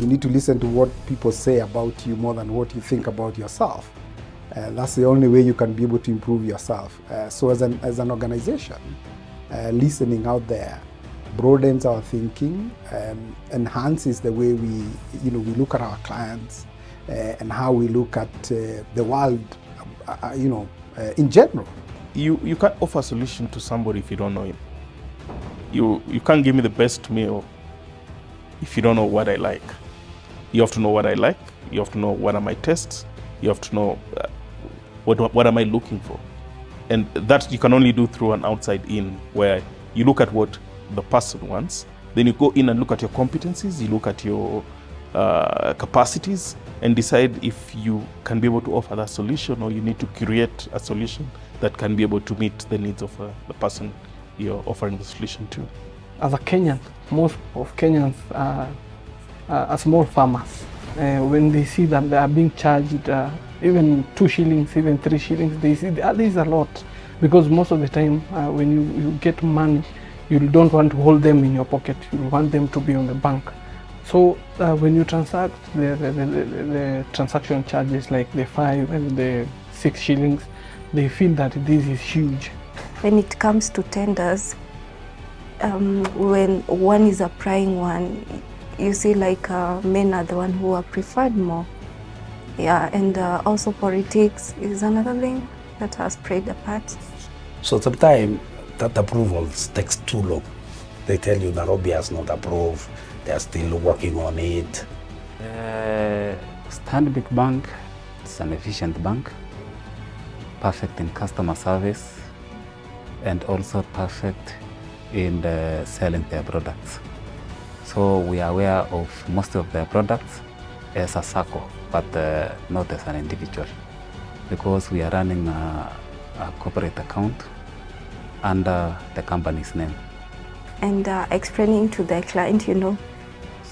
You need to listen to what people say about you more than what you think about yourself. That's the only way you can be able to improve yourself. So as an organization, listening out there broadens our thinking, enhances the way we look at our clients and how we look at the world, in general. You can't offer a solution to somebody if you don't know him. You can't give me the best meal if you don't know what I like. You have to know what I like. You have to know what are my tastes. You have to know what am I looking for. And that you can only do through an outside in, where you look at what the person wants, then you go in and look at your competencies, you look at your capacities, and decide if you can be able to offer that solution, or you need to create a solution that can be able to meet the needs of the person you're offering the solution to. As a Kenyan, most of Kenyans are small farmers. When they see that they are being charged even 2 shillings, even 3 shillings, they see this is a lot. Because most of the time when you get money, you don't want to hold them in your pocket, you want them to be on the bank. So when you transact, the transaction charges like the 5 and the 6 shillings, they feel that this is huge. When it comes to tenders, when one is applying one, you see like men are the one who are preferred more. Yeah, and also politics is another thing that has played a part. So sometimes that approval takes too long. They tell you Nairobi has not approved, they are still working on it. Stanbic Bank is an efficient bank, perfect in customer service, and also perfect in selling their products. So we are aware of most of their products as a circle, but not as an individual, because we are running a corporate account under the company's name. And explaining to the client,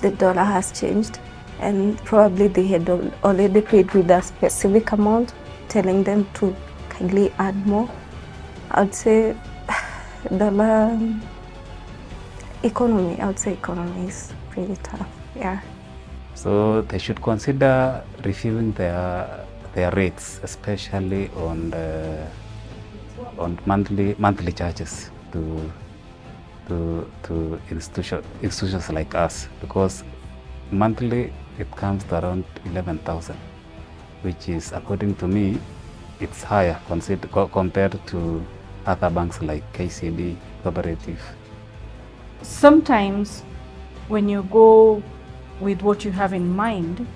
the dollar has changed, and probably they had already paid with a specific amount, telling them to kindly add more. I would say dollar economy, economy is pretty tough, yeah. So they should consider reviewing their rates, especially on monthly charges to institutions like us, because monthly it comes to around 11,000, which is, according to me, it's higher compared to other banks like KCB, Cooperative. Sometimes when you go with what you have in mind,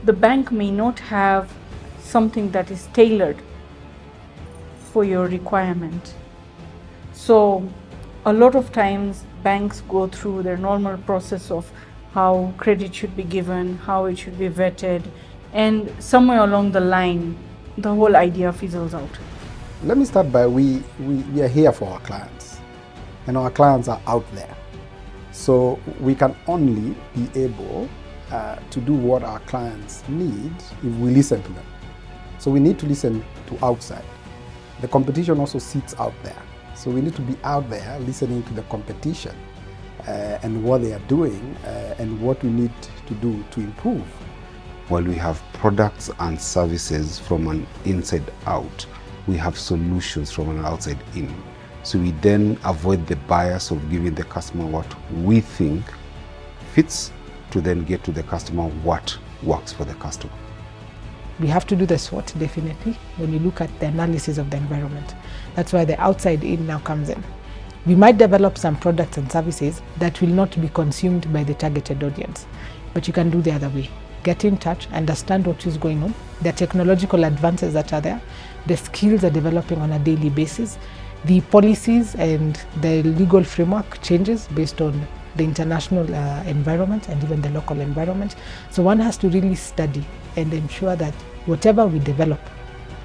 the bank may not have something that is tailored for your requirement. So a lot of times banks go through their normal process of how credit should be given, how it should be vetted, and somewhere along the line, the whole idea fizzles out. Let me start by we are here for our clients, and our clients are out there. So we can only be able to do what our clients need if we listen to them. So we need to listen to outside. The competition also sits out there. So we need to be out there listening to the competition and what they are doing and what we need to do to improve. While we have products and services from an inside out, we have solutions from an outside in. So we then avoid the bias of giving the customer what we think fits to then get to the customer what works for the customer. We have to do the SWOT, definitely, when you look at the analysis of the environment. That's why the outside in now comes in. We might develop some products and services that will not be consumed by the targeted audience, but you can do the other way. Get in touch, understand what is going on, the technological advances that are there, the skills are developing on a daily basis, the policies and the legal framework changes based on the international environment and even the local environment. So one has to really study and ensure that whatever we develop,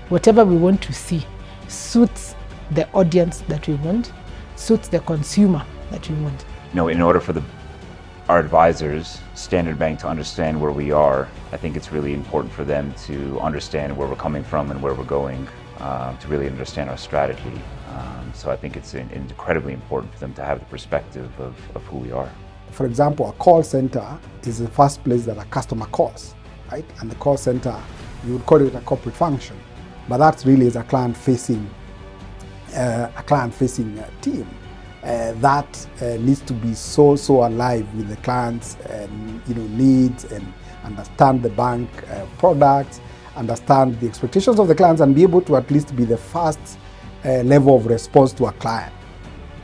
whatever we want to see, suits the audience that we want, suits the consumer that we want. In order for our advisors, Standard Bank, to understand where we are, I think it's really important for them to understand where we're coming from and where we're going, to really understand our strategy. So I think it's incredibly important for them to have the perspective of who we are. For example, a call center is the first place that a customer calls, right? And the call center, you would call it a corporate function, but that really is a client-facing team that needs to be so alive with the client's needs, and understand the bank products, understand the expectations of the clients, and be able to at least be the first level of response to a client.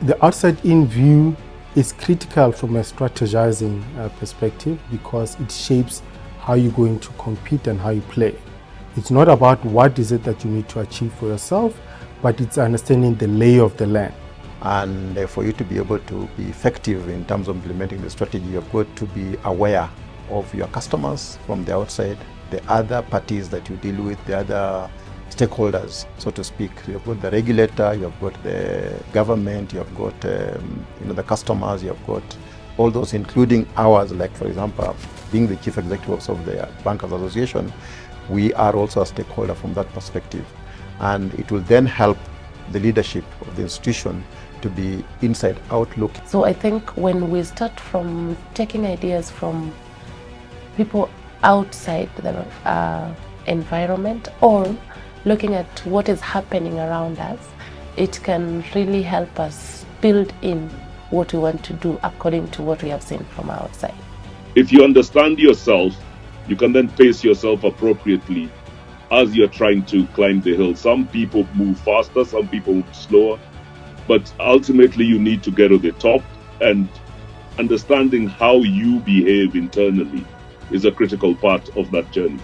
The outside-in view is critical from a strategizing perspective, because it shapes how you're going to compete and how you play. It's not about what is it that you need to achieve for yourself, but it's understanding the lay of the land. And for you to be able to be effective in terms of implementing the strategy, you've got to be aware of your customers from the outside, the other parties that you deal with, the other stakeholders, so to speak. You've got the regulator, you've got the government, you've got the customers, you've got all those, including ours. Like, for example, being the chief executives of the Bankers Association, we are also a stakeholder from that perspective. And it will then help the leadership of the institution to be inside out looking. So I think when we start from taking ideas from people outside the environment, or looking at what is happening around us, it can really help us build in what we want to do according to what we have seen from outside. If you understand yourself, you can then pace yourself appropriately as you're trying to climb the hill. Some people move faster, some people move slower, but ultimately you need to get to the top, and understanding how you behave internally is a critical part of that journey.